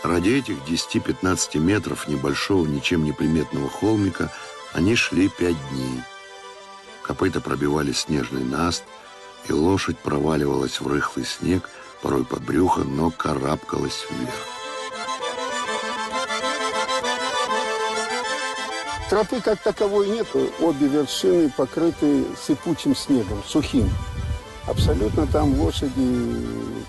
Ради этих 10-15 метров небольшого, ничем не приметного холмика они шли 5 дней. Копыта пробивали снежный наст, и лошадь проваливалась в рыхлый снег, порой под брюхо, но карабкалась вверх. Тропы как таковой нет. Обе вершины покрыты сыпучим снегом, сухим. Абсолютно там лошади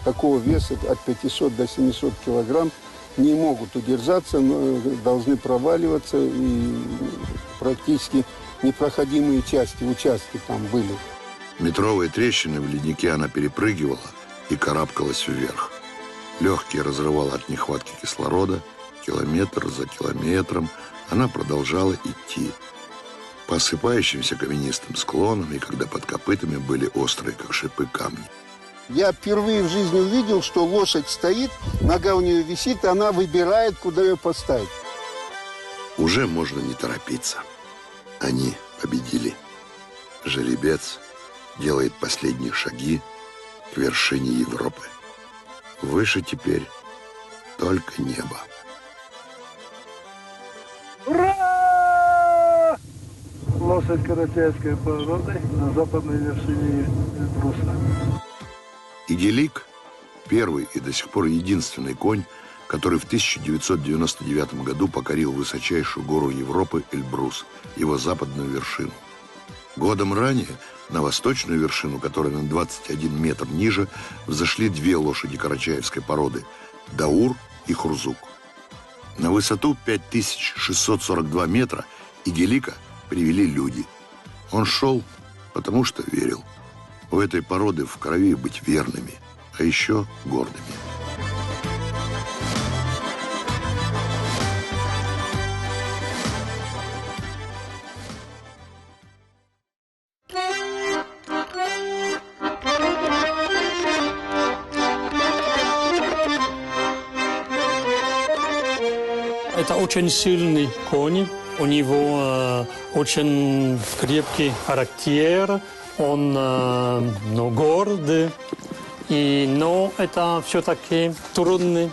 такого веса от 500 до 700 килограмм не могут удержаться, но должны проваливаться, и практически непроходимые участки там были. Метровые трещины в леднике она перепрыгивала и карабкалась вверх. Легкие разрывало от нехватки кислорода. Километр за километром она продолжала идти. По осыпающимся каменистым склонам, и когда под копытами были острые, как шипы, камни. Я впервые в жизни увидел, что лошадь стоит, нога у нее висит, и она выбирает, куда ее поставить. Уже можно не торопиться. Они победили. Жеребец делает последние шаги к вершине Европы. Выше теперь только небо. Ура! Лошадь карачаевской породы на западной вершине Эльбруса. Игелик – первый и до сих пор единственный конь, который в 1999 году покорил высочайшую гору Европы Эльбрус, его западную вершину. Годом ранее на восточную вершину, которая на 21 метр ниже, взошли 2 лошади карачаевской породы – Даур и Хурзук. На высоту 5642 метра Игелика привели люди. Он шел, потому что верил. У этой породы в крови быть верными, а еще гордыми. Это очень сильный конь, у него очень крепкий характер, он гордый, но это все-таки трудный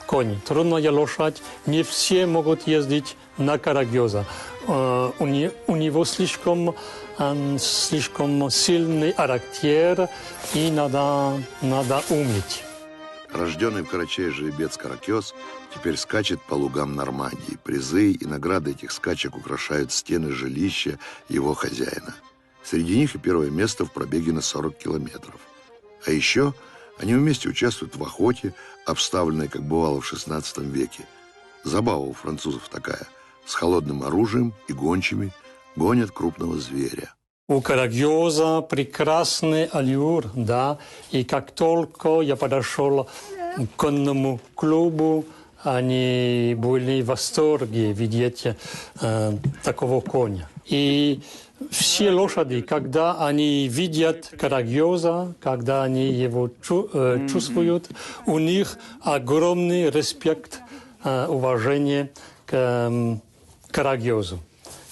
конь, трудная лошадь. Не все могут ездить на Карагьоза. У него слишком сильный характер, и надо уметь. Рожденный в Карачае жеребец Каракёз теперь скачет по лугам Нормандии. Призы и награды этих скачек украшают стены жилища его хозяина. Среди них и первое место в пробеге на 40 километров. А еще они вместе участвуют в охоте, обставленной, как бывало в XVI веке. Забава у французов такая. С холодным оружием и гончими гонят крупного зверя. У Карагьоза прекрасный аллюр, да, и как только я подошел к конному клубу, они были в восторге видеть такого коня. И все лошади, когда они видят Карагьоза, когда они его чувствуют, у них огромный респект, уважение к Карагьозу.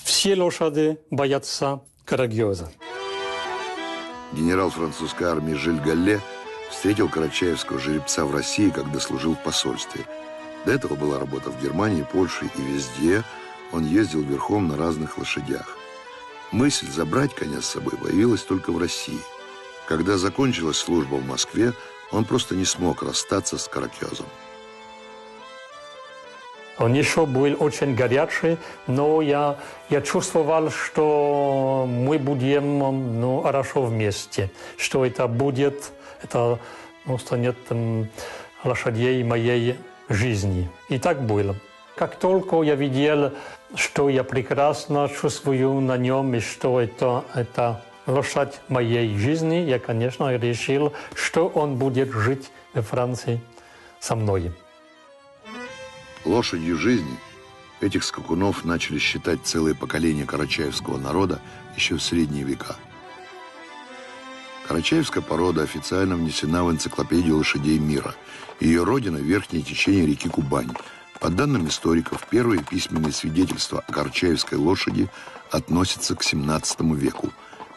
Все лошади боятся Карагьоза. Генерал французской армии Жиль Галле встретил карачаевского жеребца в России, когда служил в посольстве. До этого была работа в Германии, Польше, и везде он ездил верхом на разных лошадях. Мысль забрать коня с собой появилась только в России. Когда закончилась служба в Москве, он просто не смог расстаться с Каракьозом. Он еще был очень горячий, но я чувствовал, что мы будем хорошо вместе, что это будет, это станет лошадей моей жизни. И так было. Как только я видел, что я прекрасно чувствую на нем, и что это лошадь моей жизни, я, конечно, решил, что он будет жить во Франции со мной. Лошадью жизни этих скакунов начали считать целые поколения карачаевского народа еще в средние века. Карачаевская порода официально внесена в энциклопедию лошадей мира. Ее родина – верхнее течение реки Кубань. По данным историков, первые письменные свидетельства о карачаевской лошади относятся к XVII веку.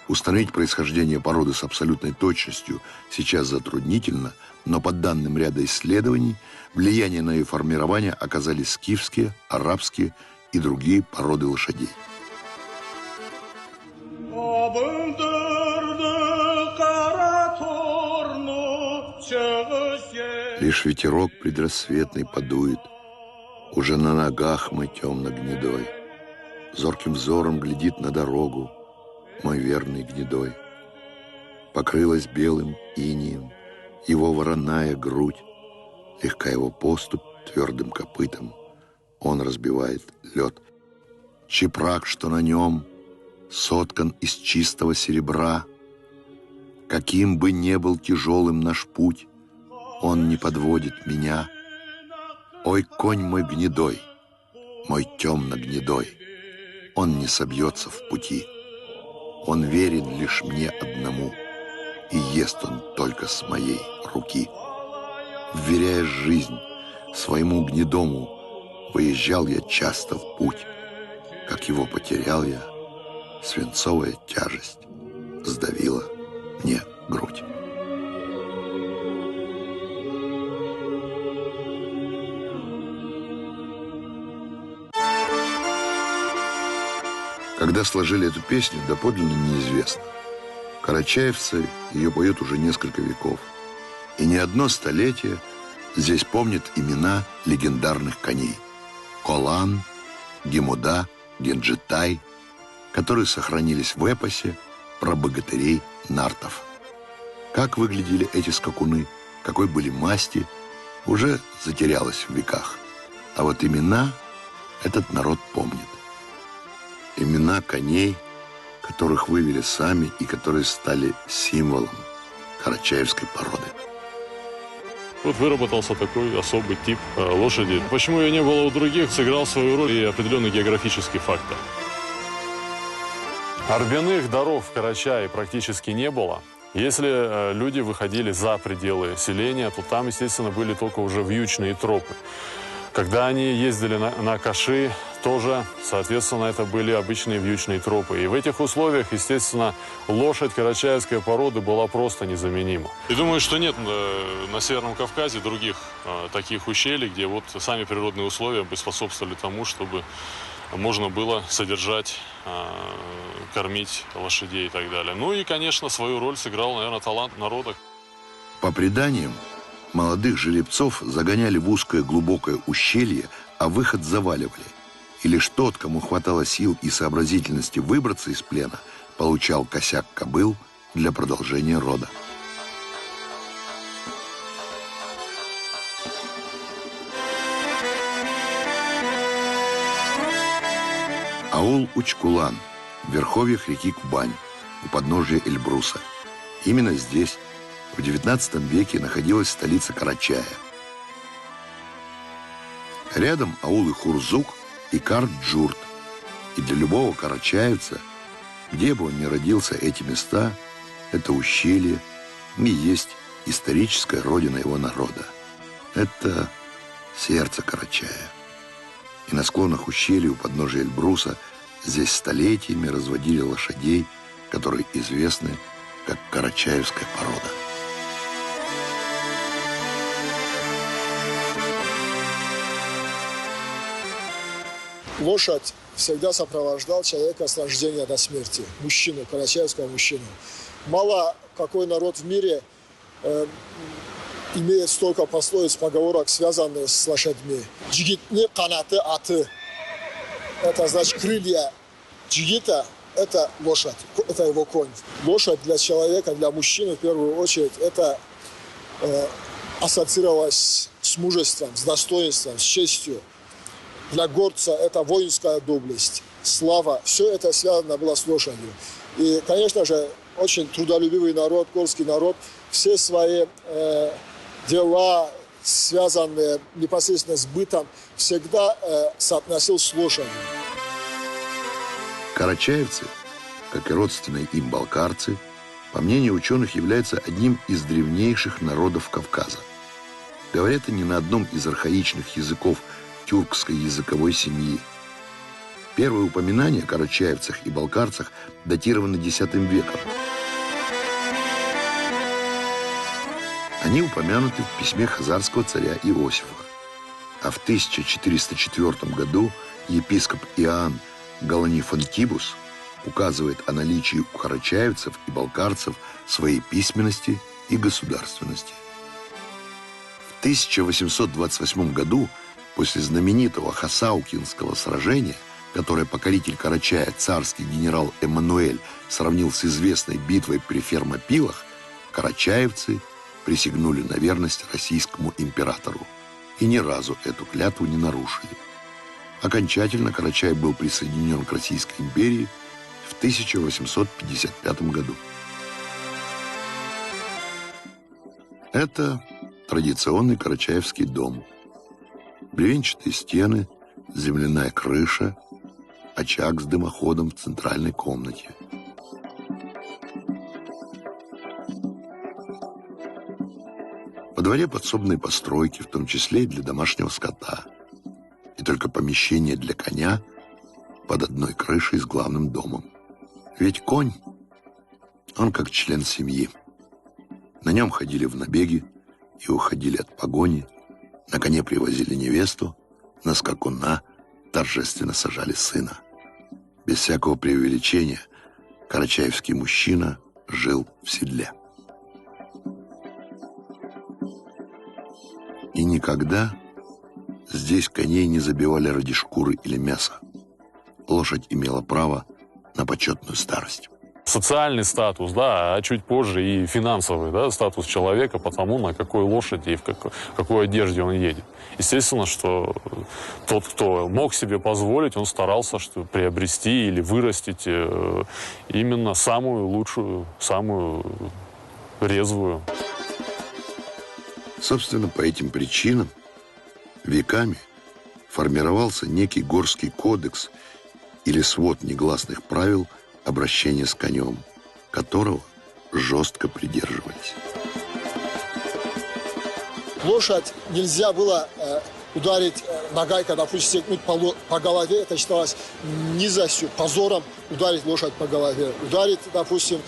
Установить происхождение породы с абсолютной точностью сейчас затруднительно, но по данным ряда исследований, влияние на ее формирование оказали скифские, арабские и другие породы лошадей. Лишь ветерок предрассветный подует, уже на ногах мы темно-гнедой. Зорким взором глядит на дорогу мой верный гнедой. Покрылась белым инеем его вороная грудь, легка его поступь твердым копытом, он разбивает лед. Чепрак, что на нем соткан из чистого серебра, каким бы ни был тяжелым наш путь, он не подводит меня. Ой, конь мой гнедой, мой темно-гнедой, он не собьется в пути. Он верен лишь мне одному, и ест он только с моей руки. Вверяя жизнь своему гнедому, выезжал я часто в путь. Как его потерял я, свинцовая тяжесть сдавила мне грудь. Когда сложили эту песню, доподлинно неизвестно. Карачаевцы ее поют уже несколько веков. И не одно столетие здесь помнят имена легендарных коней. Колан, Гемуда, Генджитай, которые сохранились в эпосе про богатырей нартов. Как выглядели эти скакуны, какой были масти, уже затерялось в веках. А вот имена этот народ помнит. Имена коней, которых вывели сами и которые стали символом карачаевской породы. Вот выработался такой особый тип лошади. Почему ее не было у других, сыграл свою роль и определенный географический фактор. Орбяных дорог в Карачае практически не было. Если люди выходили за пределы селения, то там, естественно, были только уже вьючные тропы. Когда они ездили на Каши, тоже, соответственно, это были обычные вьючные тропы. И в этих условиях, естественно, лошадь карачаевской породы была просто незаменима. И думаю, что нет на Северном Кавказе других таких ущелий, где вот сами природные условия бы способствовали тому, чтобы можно было содержать, кормить лошадей и так далее. Ну и, конечно, свою роль сыграл, наверное, талант народа. По преданиям, молодых жеребцов загоняли в узкое глубокое ущелье, а выход заваливали. И лишь тот, кому хватало сил и сообразительности выбраться из плена, получал косяк кобыл для продолжения рода. Аул Учкулан в верховьях реки Кубань, у подножия Эльбруса. Именно здесь в XIX веке находилась столица Карачая. Рядом аулы Хурзук и Карджурт. И для любого карачаевца, где бы он ни родился, эти места, это ущелье, и есть историческая родина его народа. Это сердце Карачая. И на склонах ущелья у подножия Эльбруса здесь столетиями разводили лошадей, которые известны как карачаевская порода. Лошадь всегда сопровождал человека с рождения до смерти. Мужчину, карачаевского мужчину. Мало какой народ в мире имеет столько пословиц, поговорок, связанных с лошадьми. Джигитни канаты аты. Это значит крылья джигита – это лошадь, это его конь. Лошадь для человека, для мужчины в первую очередь, это ассоциировалось с мужеством, с достоинством, с честью. Для горца это воинская доблесть, слава. Все это связано было с лошадью. И, конечно же, очень трудолюбивый народ, горский народ, все свои дела, связанные непосредственно с бытом, всегда соотносил с лошадью. Карачаевцы, как и родственные им балкарцы, по мнению ученых, являются одним из древнейших народов Кавказа. Говорят они на одном из архаичных языков тюркской языковой семьи. Первые упоминания о карачаевцах и балкарцах датированы X веком. Они упомянуты в письме хазарского царя Иосифа. А в 1404 году епископ Иоанн Галанифантибус указывает о наличии у карачаевцев и балкарцев своей письменности и государственности. В 1828 году, после знаменитого Хасаукинского сражения, которое покоритель Карачая, царский генерал Эммануэль, сравнил с известной битвой при Фермопилах, карачаевцы присягнули на верность российскому императору и ни разу эту клятву не нарушили. Окончательно Карачаев был присоединен к Российской империи в 1855 году. Это традиционный карачаевский дом. Бревенчатые стены, земляная крыша, очаг с дымоходом в центральной комнате. Во дворе подсобные постройки, в том числе и для домашнего скота. И только помещение для коня под одной крышей с главным домом. Ведь конь, он как член семьи. На нем ходили в набеги и уходили от погони, на коне привозили невесту, на скакуна торжественно сажали сына. Без всякого преувеличения карачаевский мужчина жил в седле. И никогда здесь коней не забивали ради шкуры или мяса. Лошадь имела право на почетную старость. Социальный статус, да, а чуть позже и финансовый, да, статус человека по тому, на какой лошади и в какой одежде он едет. Естественно, что тот, кто мог себе позволить, он старался приобрести или вырастить именно самую лучшую, самую резвую. Собственно, по этим причинам веками формировался некий горский кодекс или свод негласных правил обращения с конем, которого жестко придерживались. Лошадь нельзя было ударить ногой, когда, допустим, стегнуть по голове. Это считалось низостью, позором ударить лошадь по голове. Ударить, допустим,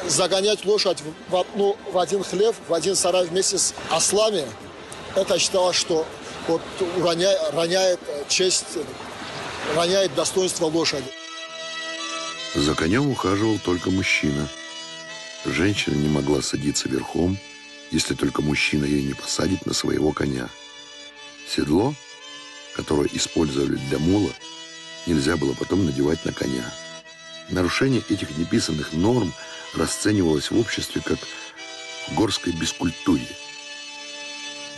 загонять лошадь в один хлев, в один сарай вместе с ослами. Это считалось, что вот роняет честь, роняет достоинство лошади. За конем ухаживал только мужчина. Женщина не могла садиться верхом, если только мужчина ее не посадит на своего коня. Седло, которое использовали для мула, нельзя было потом надевать на коня. Нарушение этих неписанных норм расценивалось в обществе как горской бескультурье.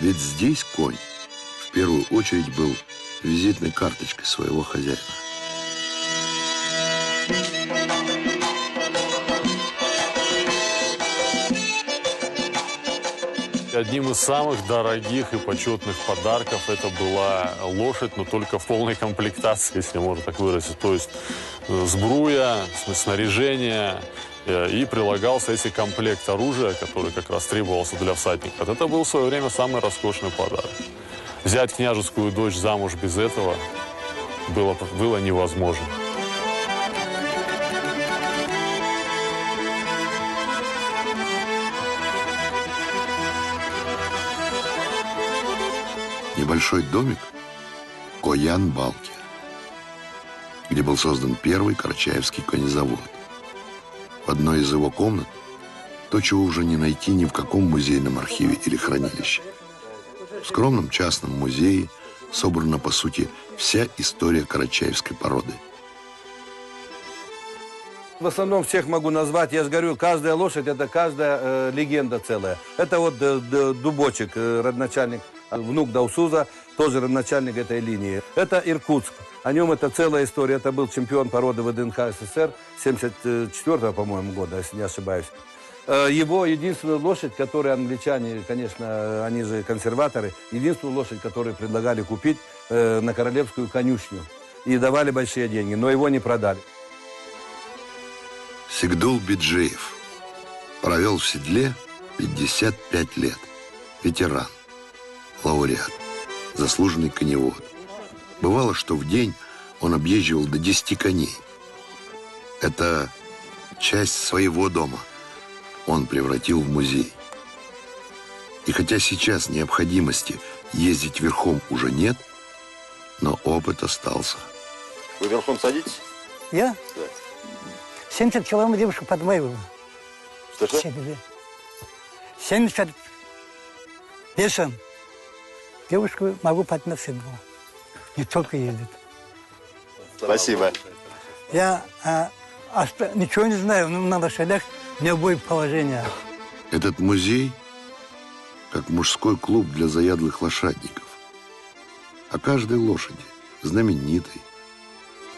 Ведь здесь конь в первую очередь был визитной карточкой своего хозяина. Одним из самых дорогих и почетных подарков это была лошадь, но только в полной комплектации, если можно так выразить. То есть сбруя, снаряжение, и прилагался если комплект оружия, который как раз требовался для всадника. Это был в свое время самый роскошный подарок. Взять княжескую дочь замуж без этого было невозможно. Небольшой домик Коян-Балки, где был создан первый карачаевский конезавод. В одной из его комнат то, чего уже не найти ни в каком музейном архиве или хранилище. В скромном частном музее собрана, по сути, вся история карачаевской породы. В основном всех могу назвать, я же говорю, каждая лошадь, это каждая легенда целая. Это вот Дубочек, родоначальник, внук Даусуза, тоже родоначальник этой линии. Это Иркутск, о нем это целая история, это был чемпион породы ВДНХ СССР 74-го, по-моему, года, если не ошибаюсь. Его единственную лошадь, которую англичане, конечно, они же консерваторы, единственную лошадь, которую предлагали купить на королевскую конюшню. И давали большие деньги, но его не продали. Сигдул Биджеев провел в седле 55 лет. Ветеран, лауреат, заслуженный коневод. Бывало, что в день Он объезживал до 10 коней. Это часть своего дома он превратил в музей. И хотя сейчас необходимости ездить верхом уже нет, но опыт остался. Вы верхом садитесь? Я? Да. 70 километров девушка подвоевала. Что-что? 70 весом. Девушку могу поднять седло. Не только ездит. Спасибо. Я ничего не знаю, но на лошадях в любое положение. Этот музей как мужской клуб для заядлых лошадников. О каждой лошади, знаменитой,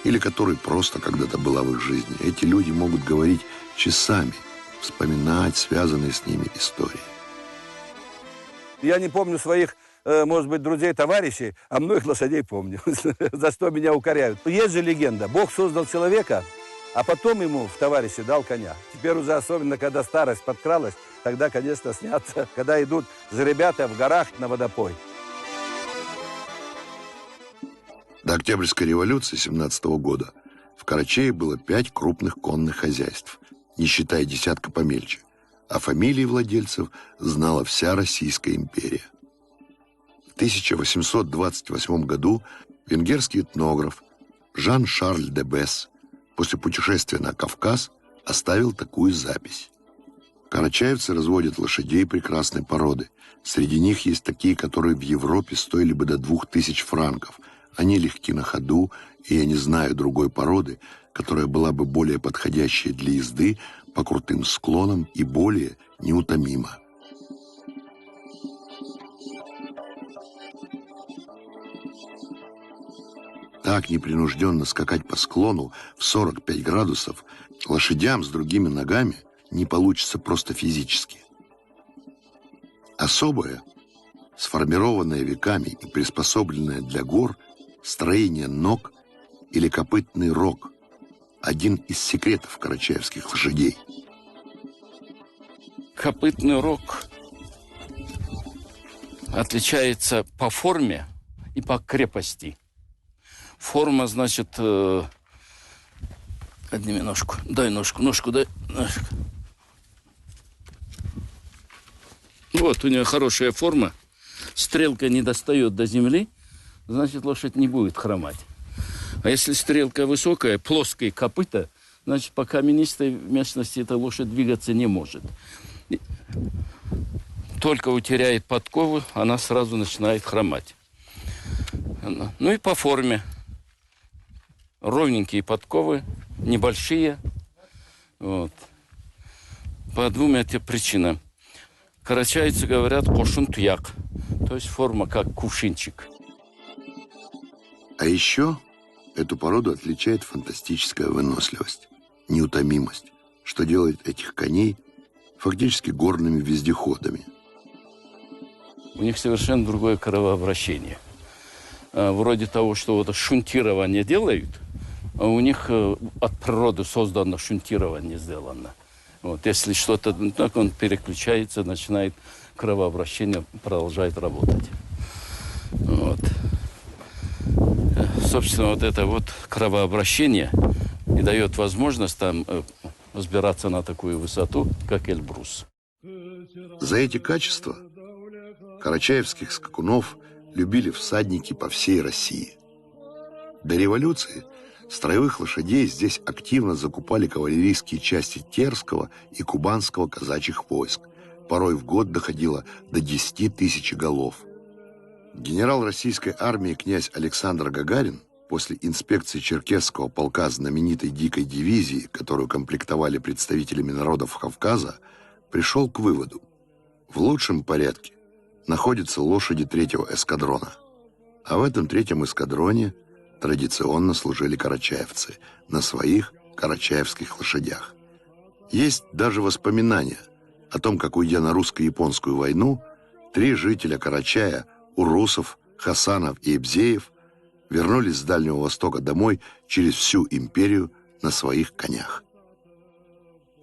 или которой просто когда-то была в их жизни, эти люди могут говорить часами, вспоминать связанные с ними истории. Я не помню своих, может быть, друзей, товарищей, а многих лошадей помню, за что меня укоряют. Есть же легенда, Бог создал человека, а потом ему в товарище дал коня. Теперь уже особенно, когда старость подкралась, тогда, конечно, снятся, когда идут ребята в горах на водопой. До Октябрьской революции 17 года в Карачае было 5 крупных конных хозяйств, не считая десятка помельче, а фамилии владельцев знала вся Российская империя. В 1828 году венгерский этнограф Жан-Шарль де Бесс после путешествия на Кавказ оставил такую запись. Карачаевцы разводят лошадей прекрасной породы. Среди них есть такие, которые в Европе стоили бы до 2000 франков. Они легки на ходу, и я не знаю другой породы, которая была бы более подходящей для езды по крутым склонам и более неутомима. Так непринужденно скакать по склону в 45 градусов лошадям с другими ногами не получится просто физически. Особое, сформированное веками и приспособленное для гор строение ног или копытный рог – один из секретов карачаевских лошадей. Копытный рог отличается по форме и по крепости. Форма, значит, подними ножку, дай ножку, ножку дай, ножку. Вот, у нее хорошая форма, стрелка не достает до земли, значит, лошадь не будет хромать. А если стрелка высокая, плоская копыта, значит, по каменистой местности эта лошадь двигаться не может. Только утеряет подкову, она сразу начинает хромать. Ну и по форме. Ровненькие подковы, небольшие. Вот. По двум этим причинам. Карачайцы говорят кошун-туяк, то есть форма как кувшинчик. А еще эту породу отличает фантастическая выносливость, неутомимость, что делает этих коней фактически горными вездеходами. У них совершенно другое кровообращение. Вроде того, что вот шунтирование делают, а у них от природы создано шунтирование сделано. Вот, если что-то так, он переключается, начинает кровообращение, продолжает работать. Вот. Собственно, вот это вот кровообращение и дает возможность там взбираться на такую высоту, как Эльбрус. За эти качества карачаевских скакунов любили всадники по всей России. До революции строевых лошадей здесь активно закупали кавалерийские части Терского и Кубанского казачьих войск. Порой в год доходило до 10 тысяч голов. Генерал российской армии князь Александр Гагарин после инспекции Черкесского полка знаменитой дикой дивизии, которую комплектовали представителями народов Кавказа, пришел к выводу: в лучшем порядке находятся лошади 3-го эскадрона. А в этом 3-м эскадроне традиционно служили карачаевцы на своих карачаевских лошадях. Есть даже воспоминания о том, как, уйдя на русско-японскую войну, 3 жителя Карачая – Урусов, Хасанов и Эбзеев – вернулись с Дальнего Востока домой через всю империю на своих конях.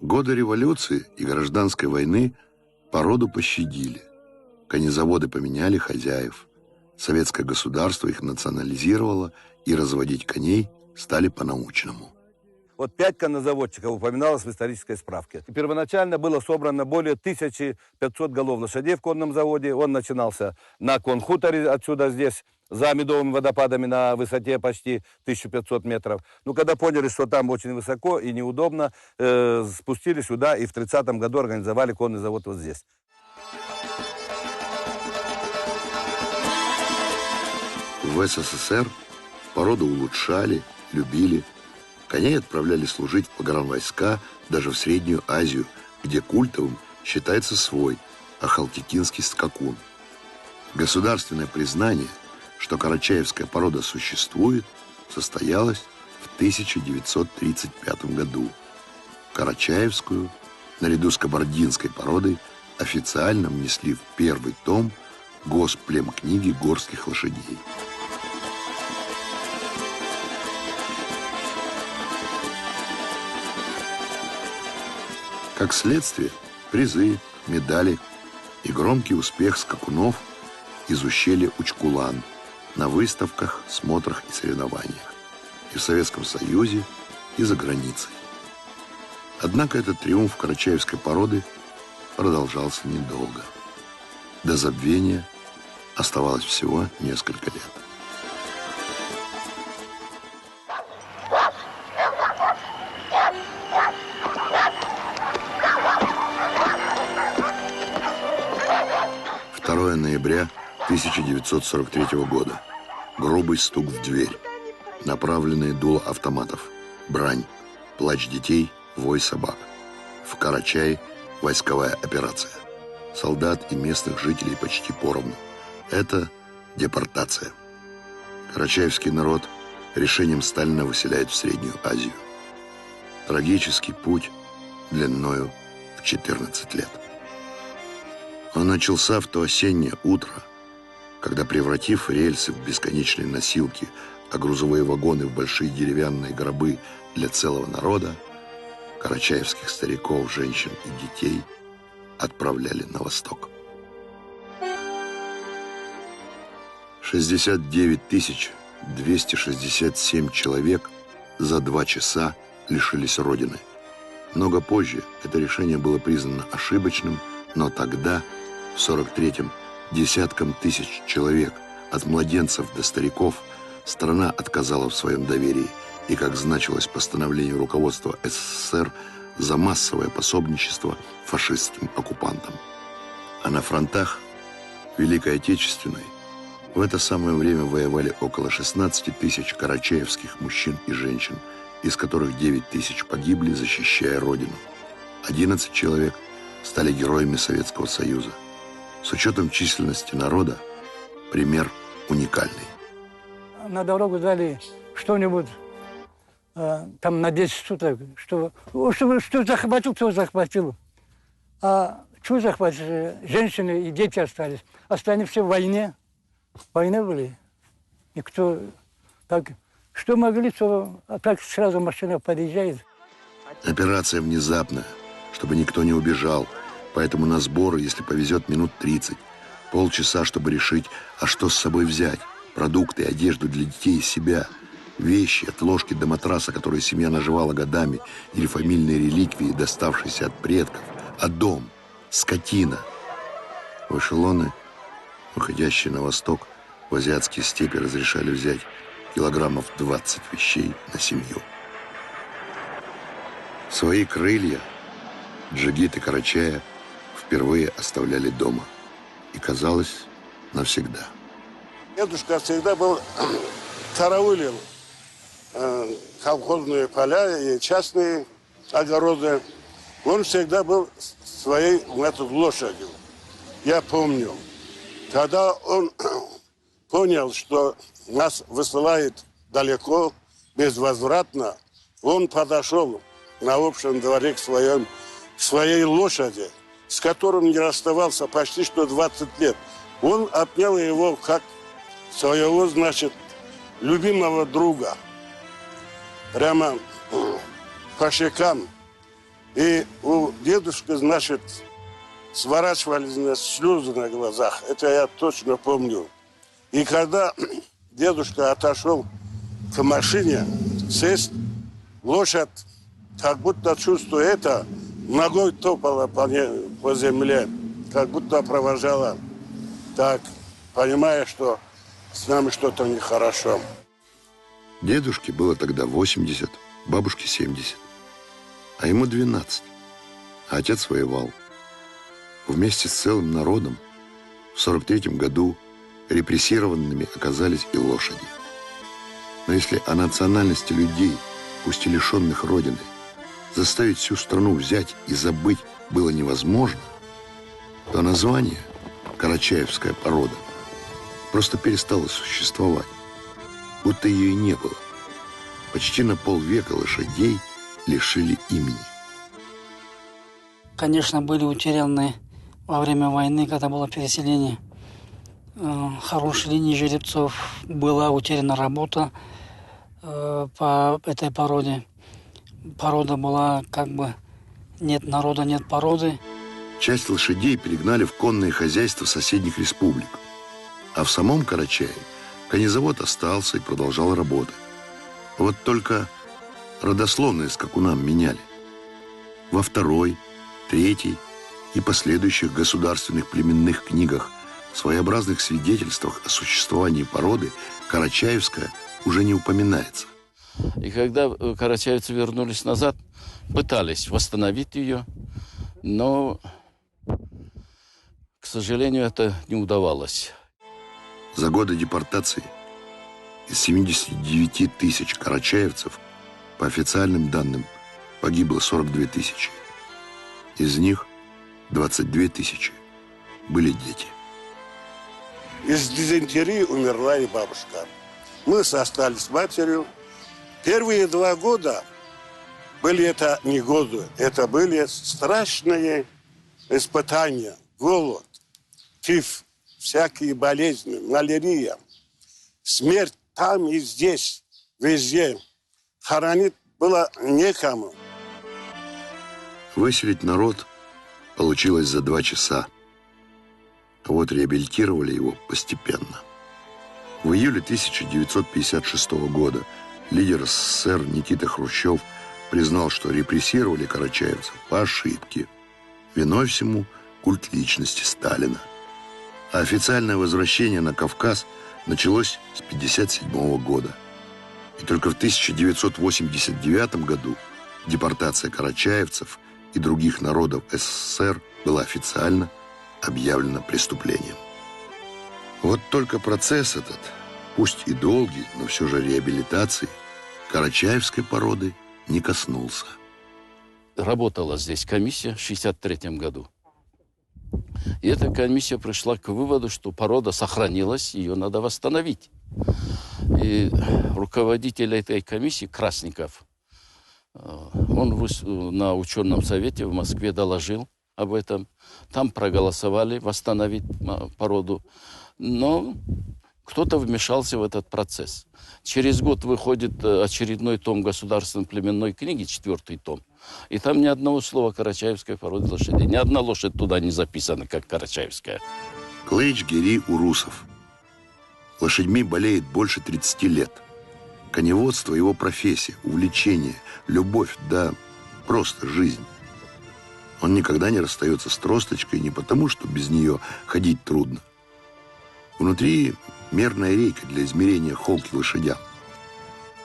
Годы революции и гражданской войны породу пощадили. Конезаводы поменяли хозяев. Советское государство их национализировало, и разводить коней стали по-научному. Вот 5 коннозаводчиков упоминалось в исторической справке. Первоначально было собрано более 1500 голов лошадей в конном заводе. Он начинался на конхуторе, отсюда здесь, за Медовыми водопадами на высоте почти 1500 метров. Ну, когда поняли, что там очень высоко и неудобно, спустили сюда и в 30-м году организовали конный завод вот здесь. В СССР породу улучшали, любили. Коней отправляли служить в погранвойска, даже в Среднюю Азию, где культовым считается свой ахалтекинский скакун. Государственное признание, что карачаевская порода существует, состоялось в 1935 году. Карачаевскую, наряду с кабардинской породой, официально внесли в первый том Госплемкниги горских лошадей. Как следствие, призы, медали и громкий успех скакунов из ущелья Учкулан на выставках, смотрах и соревнованиях и в Советском Союзе, и за границей. Однако этот триумф карачаевской породы продолжался недолго. До забвения оставалось всего несколько лет. Ноября 1943 года. Грубый стук в дверь. Направленные дула автоматов. Брань. Плач детей, вой собак. В Карачае войсковая операция. Солдат и местных жителей почти поровну. Это депортация. Карачаевский народ решением Сталина выселяет в Среднюю Азию. Трагический путь длиною в 14 лет. Он начался в то осеннее утро, когда, превратив рельсы в бесконечные носилки, а грузовые вагоны в большие деревянные гробы для целого народа, карачаевских стариков, женщин и детей отправляли на восток. 69 267 человек за 2 часа лишились Родины. Много позже это решение было признано ошибочным, но тогда, в 43-м, десяткам тысяч человек, от младенцев до стариков, страна отказала в своем доверии и, как значилось постановление руководства СССР, за массовое пособничество фашистским оккупантам. А на фронтах Великой Отечественной в это самое время воевали около 16 тысяч карачаевских мужчин и женщин, из которых 9 тысяч погибли, защищая Родину. 11 человек стали героями Советского Союза. С учетом численности народа, пример уникальный. На дорогу дали что-нибудь там на 10 суток, что захватил, то захватил. А что захватил? Женщины и дети остались. Остальные все в войне. В войне были. Никто так... Что могли, то так сразу машина подъезжает. Операция внезапная, чтобы никто не убежал. Поэтому на сборы, если повезет, минут 30. Полчаса, чтобы решить, а что с собой взять. Продукты, одежду для детей и себя. Вещи, от ложки до матраса, которые семья наживала годами. Или фамильные реликвии, доставшиеся от предков. А дом, скотина. В эшелоны, уходящие на восток, в азиатские степи разрешали взять килограммов 20 вещей на семью. Свои крылья джигиты Карачая впервые оставляли дома. И, казалось, навсегда. Дедушка всегда был караулил колхозные поля и частные огороды. Он всегда был своей лошадью. Я помню, когда он понял, что нас высылает далеко, безвозвратно, он подошел на общем дворе к своей лошади, с которым не расставался почти что 20 лет. Он обнял его как своего, значит, любимого друга. Прямо по щекам. И у дедушки, значит, сворачивались слезы на глазах. Это я точно помню. И когда дедушка отошел к машине, сесть, лошадь, как будто чувствуя это, ногой топала по земле, как будто провожала. Так, понимая, что с нами что-то нехорошо. Дедушке было тогда 80, бабушке 70, а ему 12. А отец воевал. Вместе с целым народом в 43-м году репрессированными оказались и лошади. Но если о национальности людей, пусть и лишенных родины, заставить всю страну взять и забыть было невозможно, то название «карачаевская порода» просто перестало существовать, будто ее и не было. Почти на полвека лошадей лишили имени. Конечно, были утеряны во время войны, когда было переселение хорошей линии жеребцов, была утеряна работа по этой породе. Порода была как бы нет народа, нет породы. Часть лошадей перегнали в конные хозяйства соседних республик. А в самом Карачае конезавод остался и продолжал работать. Вот только родословные скакунам меняли. Во второй, третьей и последующих государственных племенных книгах, своеобразных свидетельствах о существовании породы карачаевская уже не упоминается. И когда карачаевцы вернулись назад, пытались восстановить ее, но, к сожалению, это не удавалось. За годы депортации из 79 тысяч карачаевцев, по официальным данным, погибло 42 тысячи. Из них 22 тысячи были дети. Из дизентерии умерла и бабушка. Мы остались с матерью. Первые 2 года были это не годы, это были страшные испытания. Голод, тиф, всякие болезни, малярия, смерть там и здесь, везде. Хоронить было некому. Выселить народ получилось за 2 часа. А вот реабилитировали его постепенно. В июле 1956 года лидер СССР Никита Хрущев признал, что репрессировали карачаевцев по ошибке. Виной всему культ личности Сталина. А официальное возвращение на Кавказ началось с 1957 года. И только в 1989 году депортация карачаевцев и других народов СССР была официально объявлена преступлением. Вот только процесс этот, пусть и долгий, но все же реабилитации, карачаевской породы не коснулся. Работала здесь комиссия в 1963 году. И эта комиссия пришла к выводу, что порода сохранилась, ее надо восстановить. И руководитель этой комиссии, Красников, он на ученом совете в Москве доложил об этом. Там проголосовали восстановить породу. Но кто-то вмешался в этот процесс. Через год выходит очередной том государственной племенной книги, 4-й том. И там ни одного слова карачаевской породы лошадей. Ни одна лошадь туда не записана, как карачаевская. Клейч Гери Урусов. Лошадьми болеет больше 30 лет. Коневодство – его профессия, увлечение, любовь, да просто жизнь. Он никогда не расстается с тросточкой не потому, что без нее ходить трудно. Внутри мерная рейка для измерения холки лошадям.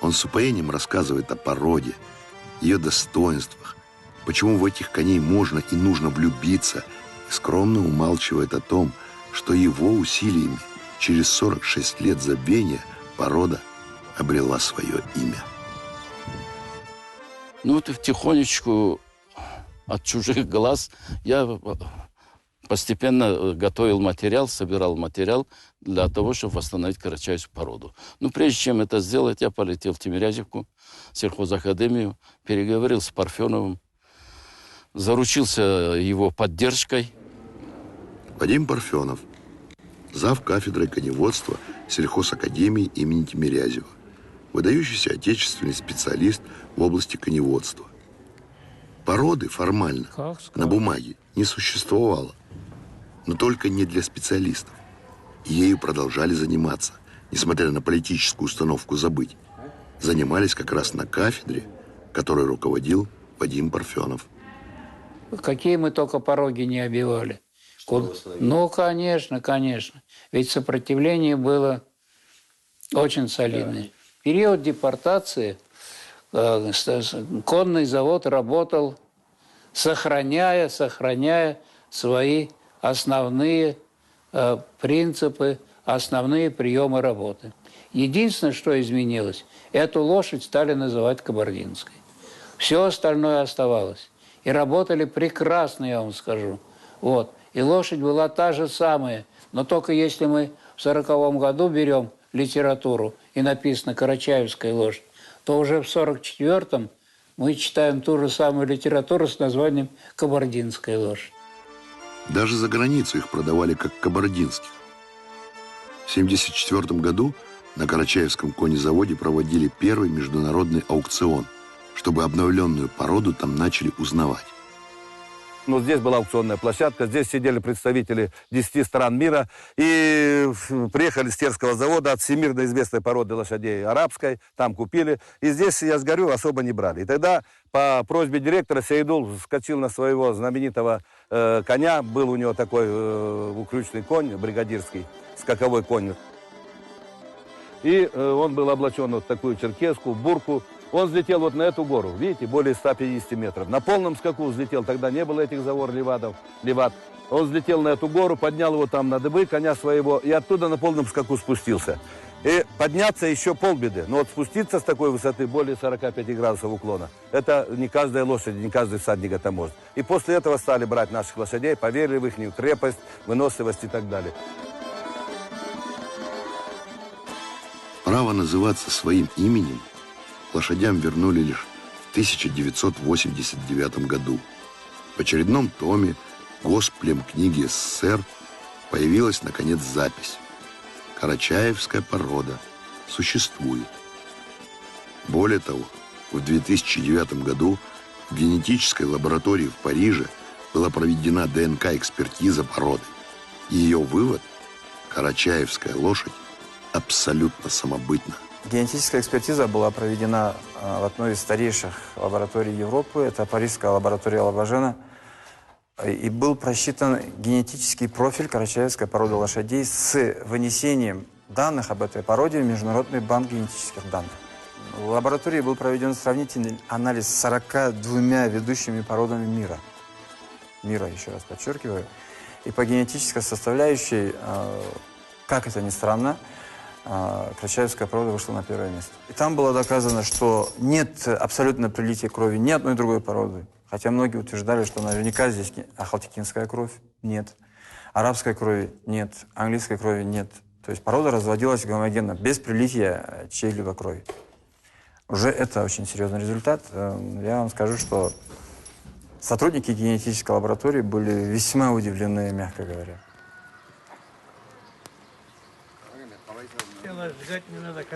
Он с упоением рассказывает о породе, ее достоинствах, почему в этих коней можно и нужно влюбиться, и скромно умалчивает о том, что его усилиями через 46 лет забвения порода обрела свое имя. Ну вот и втихонечку от чужих глаз я постепенно готовил материал, собирал материал для того, чтобы восстановить карачаевскую породу. Но прежде чем это сделать, я полетел в Тимирязевку, в сельхозакадемию, переговорил с Парфеновым, заручился его поддержкой. Вадим Парфенов, зав. Кафедрой коневодства сельхозакадемии имени Тимирязева, выдающийся отечественный специалист в области коневодства. Породы формально на бумаге не существовало, но только не для специалистов. И ею продолжали заниматься, несмотря на политическую установку забыть. Занимались как раз на кафедре, которой руководил Вадим Парфенов. Какие мы только пороги не обивали. Ну, конечно, конечно. Ведь сопротивление было очень солидное. В период депортации конный завод работал, сохраняя свои основные принципы, основные приемы работы. Единственное, что изменилось, эту лошадь стали называть кабардинской. Все остальное оставалось. И работали прекрасно, я вам скажу. Вот. И лошадь была та же самая. Но только если мы в 1940 году берем литературу и написано «Карачаевская лошадь», то уже в 1944 мы читаем ту же самую литературу с названием «Кабардинская лошадь». Даже за границу их продавали как кабардинских. В 1974 году на Карачаевском конезаводе проводили первый международный аукцион, чтобы обновленную породу там начали узнавать. Ну, здесь была аукционная площадка, здесь сидели представители 10 стран мира. И приехали с Терского завода от всемирно известной породы лошадей арабской, там купили. И здесь, я же говорю, особо не брали. И тогда по просьбе директора Саидул вскочил на своего знаменитого коня. Был у него такой укрючный конь, бригадирский, скаковой конь. И он был облачен вот в такую черкеску, бурку. Он взлетел вот на эту гору, видите, более 150 метров. На полном скаку взлетел, тогда не было этих завор-леват. Он взлетел на эту гору, поднял его там на дыбы, коня своего, и оттуда на полном скаку спустился. И подняться еще полбеды. Но вот спуститься с такой высоты, более 45 градусов уклона, это не каждая лошадь, не каждый всадник это может. И после этого стали брать наших лошадей, поверили в их крепость, выносливость и так далее. Право называться своим именем лошадям вернули лишь в 1989 году. В очередном томе Госплемкниги СССР появилась, наконец, запись. Карачаевская порода существует. Более того, в 2009 году в генетической лаборатории в Париже была проведена ДНК-экспертиза породы. И ее вывод – карачаевская лошадь абсолютно самобытна. Генетическая экспертиза была проведена в одной из старейших лабораторий Европы. Это парижская лаборатория Лабажена. И был просчитан генетический профиль карачаевской породы лошадей с вынесением данных об этой породе в Международный банк генетических данных. В лаборатории был проведен сравнительный анализ с 42 ведущими породами мира. Мира, еще раз подчеркиваю. И по генетической составляющей, как это ни странно, карачаевская порода вышла на первое место. И там было доказано, что нет абсолютно прилития крови ни одной другой породы. Хотя многие утверждали, что наверняка здесь ахалтекинская кровь. Нет. Арабской крови нет. Английской крови нет. То есть порода разводилась гомогенно, без прилития чьей-либо крови. Уже это очень серьезный результат. Я вам скажу, что сотрудники генетической лаборатории были весьма удивлены, мягко говоря.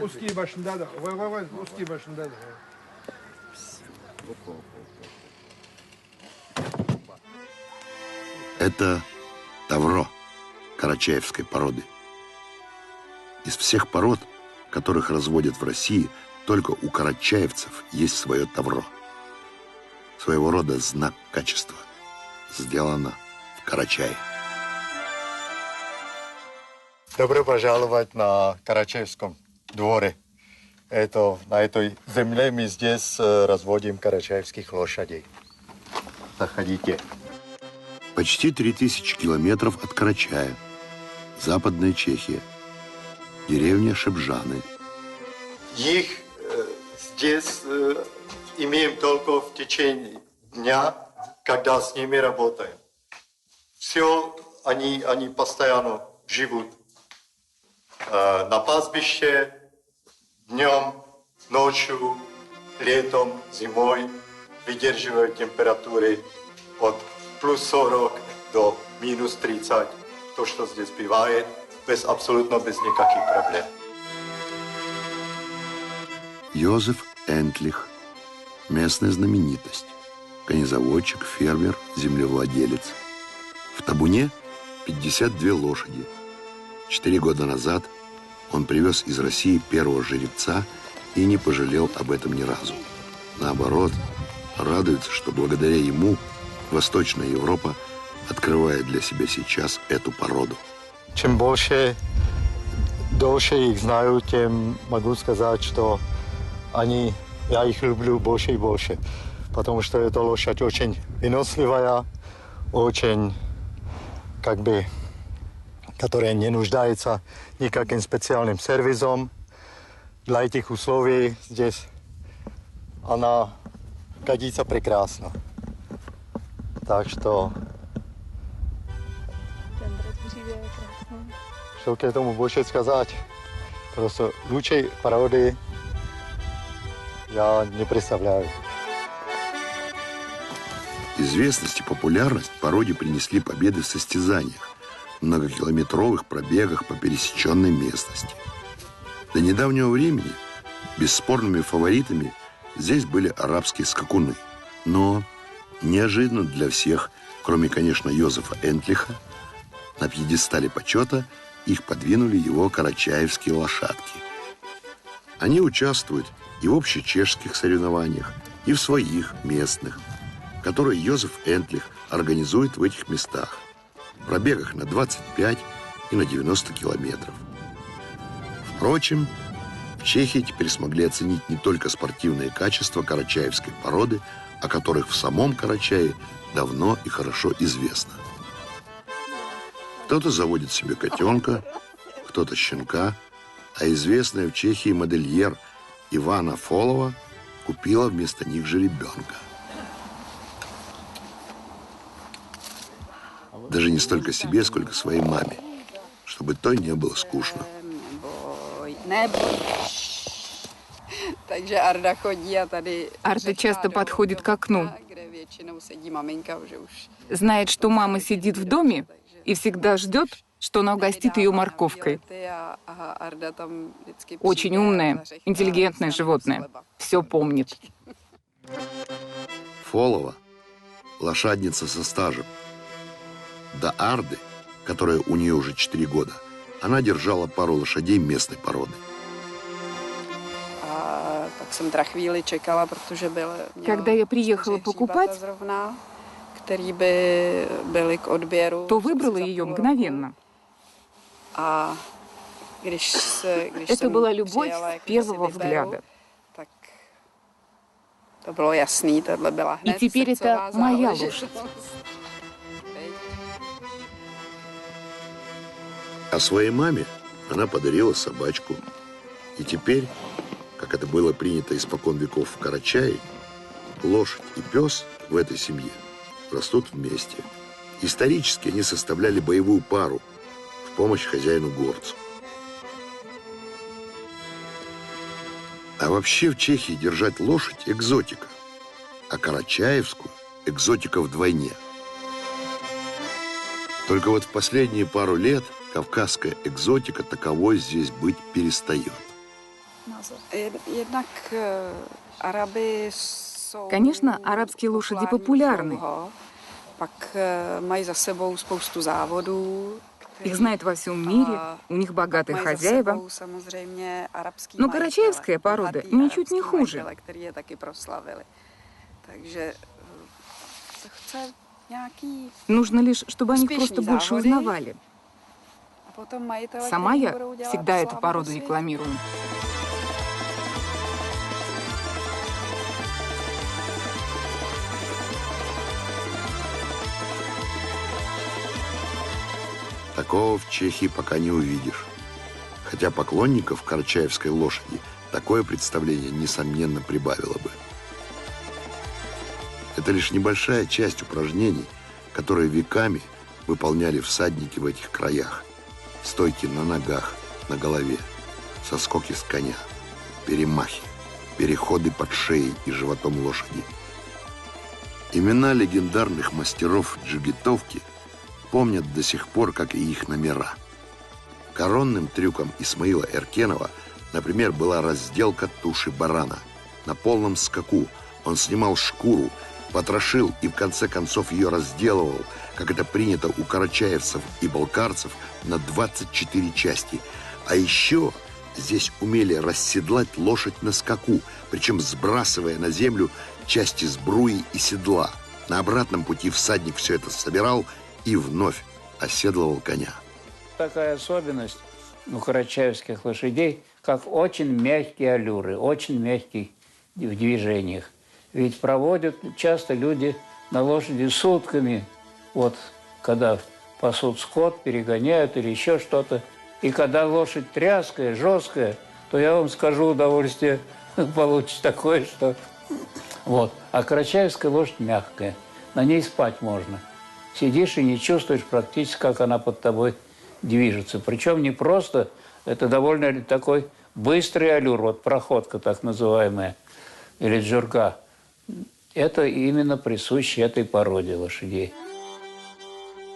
Узкие başında da. Vay, узкие başında da. Это тавро карачаевской породы. Из всех пород, которых разводят в России, только у карачаевцев есть свое тавро. Своего рода знак качества. Сделано в Карачае. Добро пожаловать на Карачаевском дворе. На этой земле мы здесь разводим карачаевских лошадей. Заходите. Почти 3000 километров от Карачая. Западная Чехия. Деревня Шебжаны. Их здесь имеем только в течение дня, когда с ними работаем. Все, они постоянно живут на пастбище, днем, ночью, летом, зимой, выдерживают температуры от плюс 40 до минус 30. То, что здесь бывает, абсолютно без никаких проблем. Йозеф Энтлих. Местная знаменитость. Конезаводчик, фермер, землевладелец. В табуне 52 лошади. 4 года назад он привез из России первого жеребца и не пожалел об этом ни разу. Наоборот, радуется, что благодаря ему Восточная Европа открывает для себя сейчас эту породу. Чем дольше их знаю, тем могу сказать, что я их люблю больше и больше. Потому что эта лошадь очень выносливая, очень, которая не нуждается никаким специальным сервисом. Для этих условий здесь она годится прекрасно. Так что что к этому больше сказать? Просто лучшей породы я не представляю. Известность и популярность породе принесли победы в состязаниях, многокилометровых пробегах по пересеченной местности. До недавнего времени бесспорными фаворитами здесь были арабские скакуны. Но неожиданно для всех, кроме, конечно, Йозефа Энтлиха, на пьедестале почета их подвинули его карачаевские лошадки. Они участвуют и в общечешских соревнованиях, и в своих местных, которые Йозеф Энтлих организует в этих местах, в пробегах на 25 и на 90 километров. Впрочем, в Чехии теперь смогли оценить не только спортивные качества карачаевской породы, о которых в самом Карачае давно и хорошо известно. Кто-то заводит себе котенка, кто-то щенка, а известная в Чехии модельер Ивана Фолова купила вместо них жеребенка. Даже не столько себе, сколько своей маме, чтобы той не было скучно. Арда часто подходит к окну. Знает, что мама сидит в доме и всегда ждет, что она угостит ее морковкой. Очень умное, интеллигентное животное. Все помнит. Фолова – лошадница со стажем. До Арды, которая у нее уже 4 года, она держала пару лошадей местной породы. Когда я приехала покупать, то выбрала ее мгновенно. Это была любовь с первого взгляда. И теперь это моя лошадь. А своей маме она подарила собачку. И теперь, как это было принято испокон веков в Карачае, лошадь и пес в этой семье растут вместе. Исторически они составляли боевую пару в помощь хозяину-горцу. А вообще в Чехии держать лошадь – экзотика, а карачаевскую – экзотика вдвойне. Только вот в последние пару лет кавказская экзотика таковой здесь быть перестает. Конечно, арабские лошади популярны. Их знают во всем мире, у них богатые хозяева. Но карачаевская порода ничуть не хуже. Нужно лишь, чтобы о них просто больше узнавали. Сама я всегда эту породу рекламирую. Такого в Чехии пока не увидишь. Хотя поклонников карачаевской лошади такое представление, несомненно, прибавило бы. Это лишь небольшая часть упражнений, которые веками выполняли всадники в этих краях. Стойки на ногах, на голове, соскоки с коня, перемахи, переходы под шеей и животом лошади. Имена легендарных мастеров джигитовки помнят до сих пор, как и их номера. Коронным трюком Исмаила Эркенова, например, была разделка туши барана. На полном скаку он снимал шкуру, потрошил и в конце концов ее разделывал, как это принято у карачаевцев и балкарцев, на 24 части. А еще здесь умели расседлать лошадь на скаку, причем сбрасывая на землю части сбруи и седла. На обратном пути всадник все это собирал и вновь оседлывал коня. Такая особенность у карачаевских лошадей, как очень мягкие аллюры, очень мягкие в движениях. Ведь проводят часто люди на лошади сутками, вот когда пасут скот, перегоняют или еще что-то. И когда лошадь тряская, жесткая, то я вам скажу, удовольствие получится такое, что... Вот. А карачаевская лошадь мягкая, на ней спать можно. Сидишь и не чувствуешь практически, как она под тобой движется. Причем не просто, это довольно такой быстрый аллюр, вот проходка так называемая, или джурга. Это именно присуще этой породе лошадей.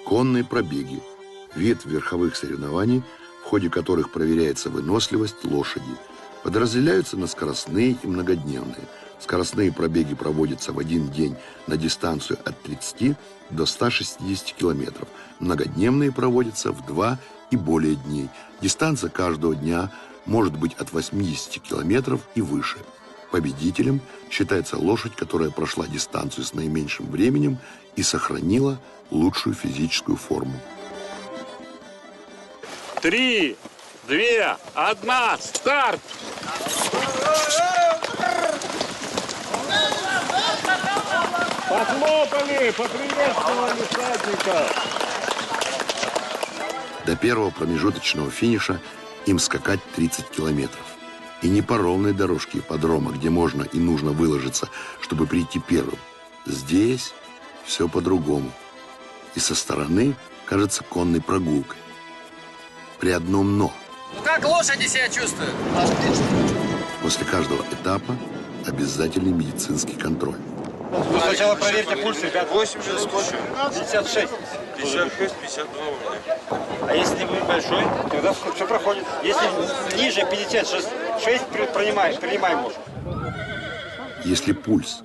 Конные пробеги – вид верховых соревнований, в ходе которых проверяется выносливость лошади. Подразделяются на скоростные и многодневные. Скоростные пробеги проводятся в один день на дистанцию от 30 до 160 километров. Многодневные проводятся в 2 и более дней. Дистанция каждого дня может быть от 80 километров и выше. Победителем считается лошадь, которая прошла дистанцию с наименьшим временем и сохранила лучшую физическую форму. 3, 2, 1, старт! Похлопали, поприветствовали всадника. До первого промежуточного финиша им скакать 30 километров. И не по ровной дорожке ипподрома, где можно и нужно выложиться, чтобы прийти первым. Здесь все по-другому. И со стороны кажется конной прогулкой. При одном «но». Как лошади себя чувствуют? После каждого этапа обязательный медицинский контроль. Вы сначала проверьте пульс, ребят. 80, 56. 56, 52 у меня. А если не будет большой, тогда все проходит. Если ниже 56, принимай можно. Если пульс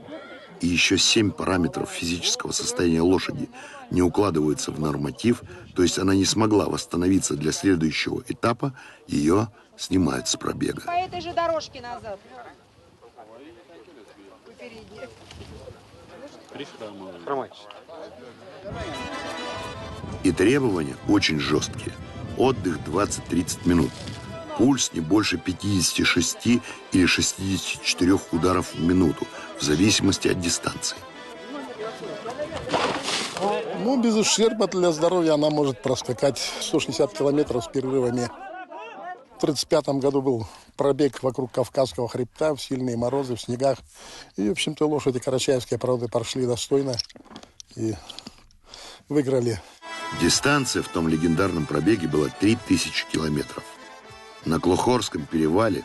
и еще 7 параметров физического состояния лошади не укладываются в норматив, то есть она не смогла восстановиться для следующего этапа, ее снимают с пробега. По этой же дорожке назад. И требования очень жесткие. Отдых 20-30 минут. Пульс не больше 56 или 64 ударов в минуту, в зависимости от дистанции. Ну, без ущерба для здоровья она может проскакать 160 километров с перерывами. В 1935 году был пробег вокруг Кавказского хребта в сильные морозы, в снегах. И, в общем-то, лошади карачаевской породы прошли достойно и выиграли. Дистанция в том легендарном пробеге была 3000 километров. На Клухорском перевале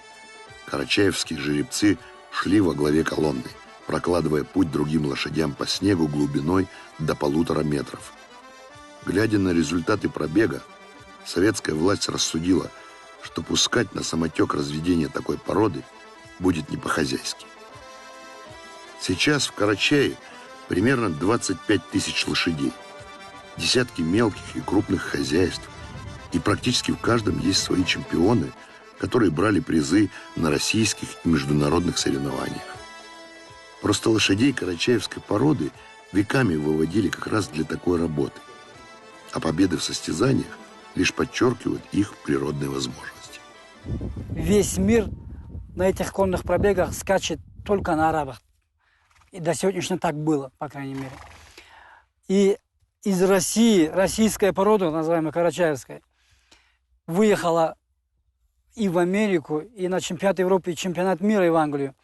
карачаевские жеребцы шли во главе колонны, прокладывая путь другим лошадям по снегу глубиной до 1,5 метров. Глядя на результаты пробега, советская власть рассудила, что пускать на самотек разведения такой породы будет не по-хозяйски. Сейчас в Карачае примерно 25 тысяч лошадей, десятки мелких и крупных хозяйств, и практически в каждом есть свои чемпионы, которые брали призы на российских и международных соревнованиях. Просто лошадей карачаевской породы веками выводили как раз для такой работы, а победы в состязаниях лишь подчеркивают их природные возможности. Весь мир на этих конных пробегах скачет только на арабах. И до сегодняшнего так было, по крайней мере. И из России, российская порода, называемая карачаевская, выехала и в Америку, и на чемпионат Европы, и чемпионат мира, и в Англию.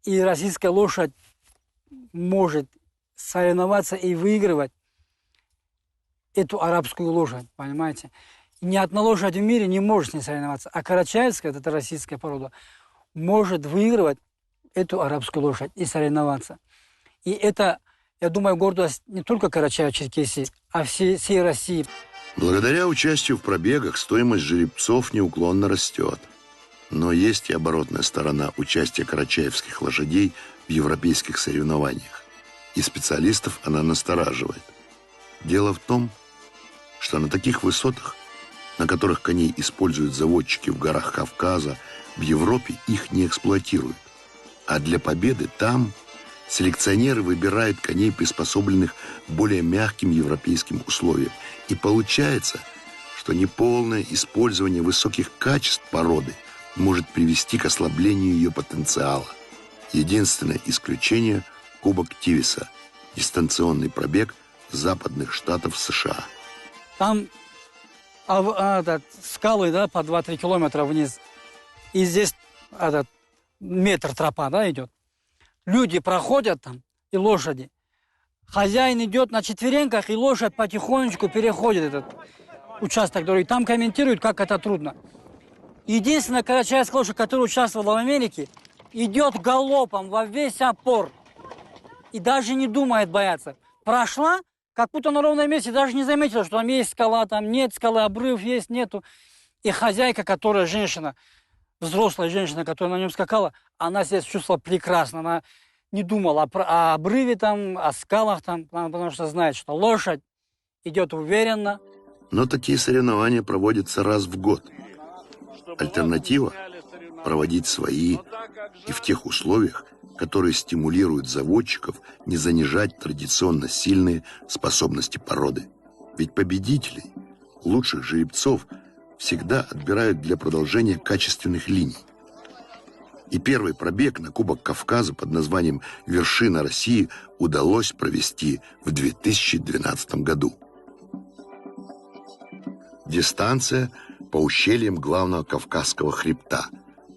И российская лошадь может соревноваться и выигрывать эту арабскую лошадь, понимаете? Ни одна лошадь в мире не может с ней соревноваться. А карачаевская, это российская порода, может выигрывать эту арабскую лошадь и соревноваться. И это, я думаю, гордость не только Карачаево-Черкесии, а всей России. Благодаря участию в пробегах стоимость жеребцов неуклонно растет. Но есть и оборотная сторона участия карачаевских лошадей в европейских соревнованиях. и специалистов она настораживает. Дело в том, что на таких высотах, на которых коней используют заводчики в горах Кавказа, в Европе их не эксплуатируют. А для победы там селекционеры выбирают коней, приспособленных к более мягким европейским условиям. И получается, что неполное использование высоких качеств породы может привести к ослаблению ее потенциала. Единственное исключение – Кубок Тивиса, дистанционный пробег западных штатов США. Там скалы, да, по 2-3 километра вниз. И здесь метр тропа, да, идет. Люди проходят там, и лошади. Хозяин идет на четвереньках, и лошадь потихонечку переходит этот участок, который там комментирует, как это трудно. Единственная карачаевская лошадь, которая участвовала в Америке, идет галопом во весь опор. И даже не думает бояться. Прошла, как будто на ровном месте, даже не заметила, что там есть скала, там нет скалы, обрыв есть, нету. И хозяйка, которая женщина, взрослая женщина, которая на нем скакала, она себя чувствовала прекрасно. Она не думала о обрыве там, о скалах там, потому что знает, что лошадь идет уверенно. Но такие соревнования проводятся раз в год. Альтернатива – проводить свои и в тех условиях, которые стимулируют заводчиков не занижать традиционно сильные способности породы. Ведь победителей, лучших жеребцов, всегда отбирают для продолжения качественных линий. И первый пробег на Кубок Кавказа под названием «Вершина России» удалось провести в 2012 году. Дистанция по ущельям главного Кавказского хребта.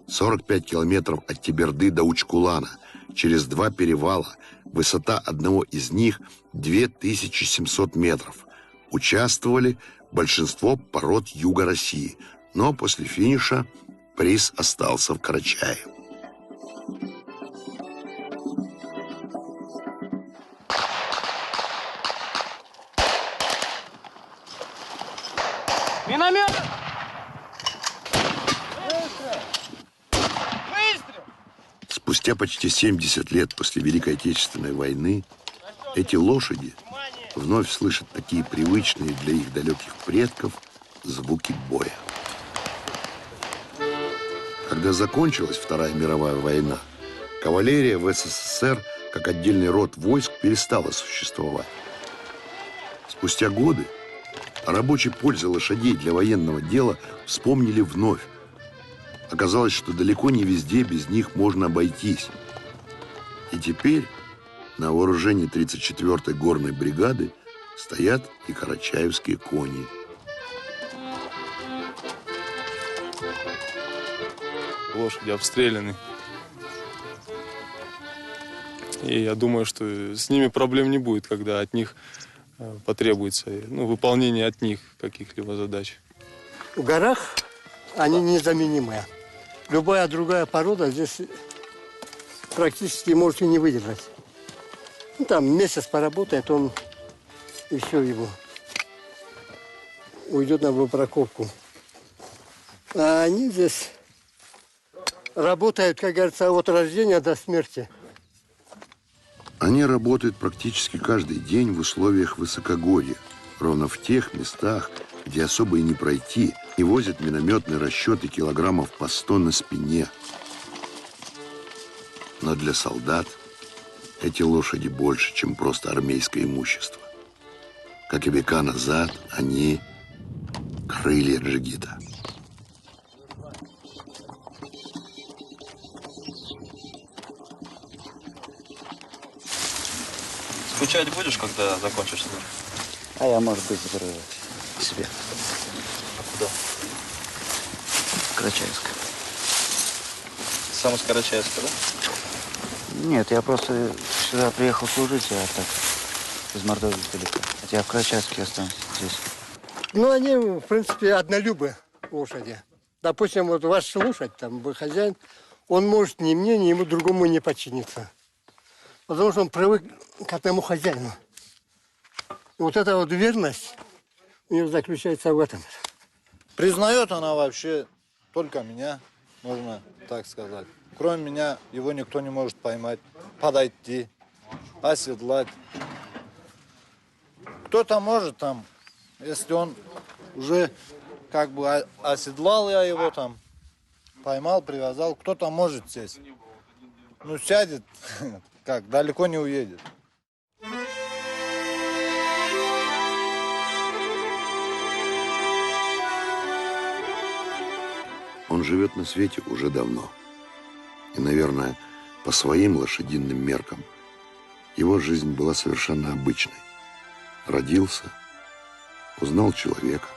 45 километров от Теберды до Учкулана, через 2 перевала, высота одного из них 2700 метров. Участвовали большинство пород юга России, но после финиша приз остался в Карачаеве. Миномет! Спустя почти 70 лет после Великой Отечественной войны эти лошади вновь слышат такие привычные для их далеких предков звуки боя. Когда закончилась Вторая мировая война, кавалерия в СССР как отдельный род войск перестала существовать. Спустя годы о рабочей пользе лошадей для военного дела вспомнили вновь. Оказалось, что далеко не везде без них можно обойтись. И теперь на вооружении 34-й горной бригады стоят и карачаевские кони. Лошади обстреляны. И я думаю, что с ними проблем не будет, когда от них потребуется выполнение от них каких-либо задач. В горах они незаменимые. Любая другая порода здесь практически может и не выдержать. Там месяц поработает, он и все его уйдет на выбраковку. А они здесь работают, как говорится, от рождения до смерти. Они работают практически каждый день в условиях высокогорья, ровно в тех местах, где особо и не пройти, и возят минометные расчеты килограммов по 100 на спине. Но для солдат эти лошади больше, чем просто армейское имущество. Как и века назад, они крылья джигита. Скучать будешь, когда закончишь службу? А я, может быть, заберу себе. А куда? Карачаевск. Сам из Карачаевска, да? Нет, я просто сюда приехал служить, а так из Мордовии далеко. Хотя я в Карачаевске останусь здесь. Ну, они, в принципе, однолюбы лошади. Допустим, вот ваш лошадь, там, хозяин, он может ни мне, ни ему другому не подчиниться. Потому что он привык к одному хозяину. И вот эта вот верность у нее заключается в этом. Признает она вообще только меня, можно так сказать. Кроме меня его никто не может поймать, подойти. оседлать. Кто-то может там, если он уже как бы оседлал я его там, поймал, привязал, кто-то может сесть. Ну, сядет, как, далеко не уедет. Он живет на свете уже давно. И, наверное, по своим лошадиным меркам его жизнь была совершенно обычной. Родился, узнал человека,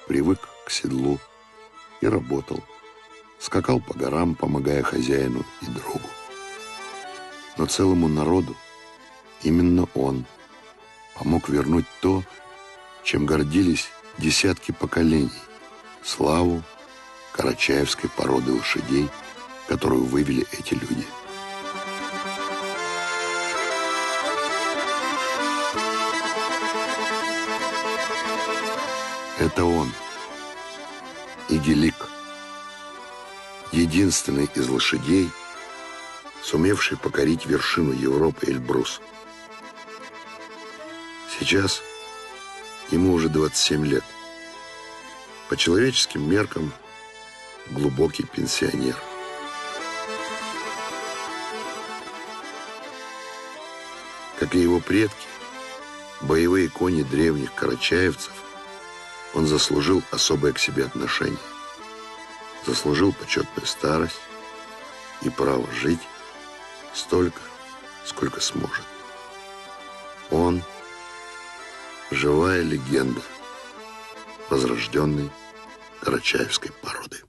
привык к седлу и работал. Скакал по горам, помогая хозяину и другу. Но целому народу именно он помог вернуть то, чем гордились десятки поколений, славу карачаевской породы лошадей, которую вывели эти люди. Это он, Игилик, единственный из лошадей, сумевший покорить вершину Европы Эльбрус. Сейчас ему уже 27 лет. По человеческим меркам глубокий пенсионер. Как и его предки, боевые кони древних карачаевцев, он заслужил особое к себе отношение. Заслужил почетную старость и право жить столько, сколько сможет. Он – живая легенда возрожденной карачаевской породы.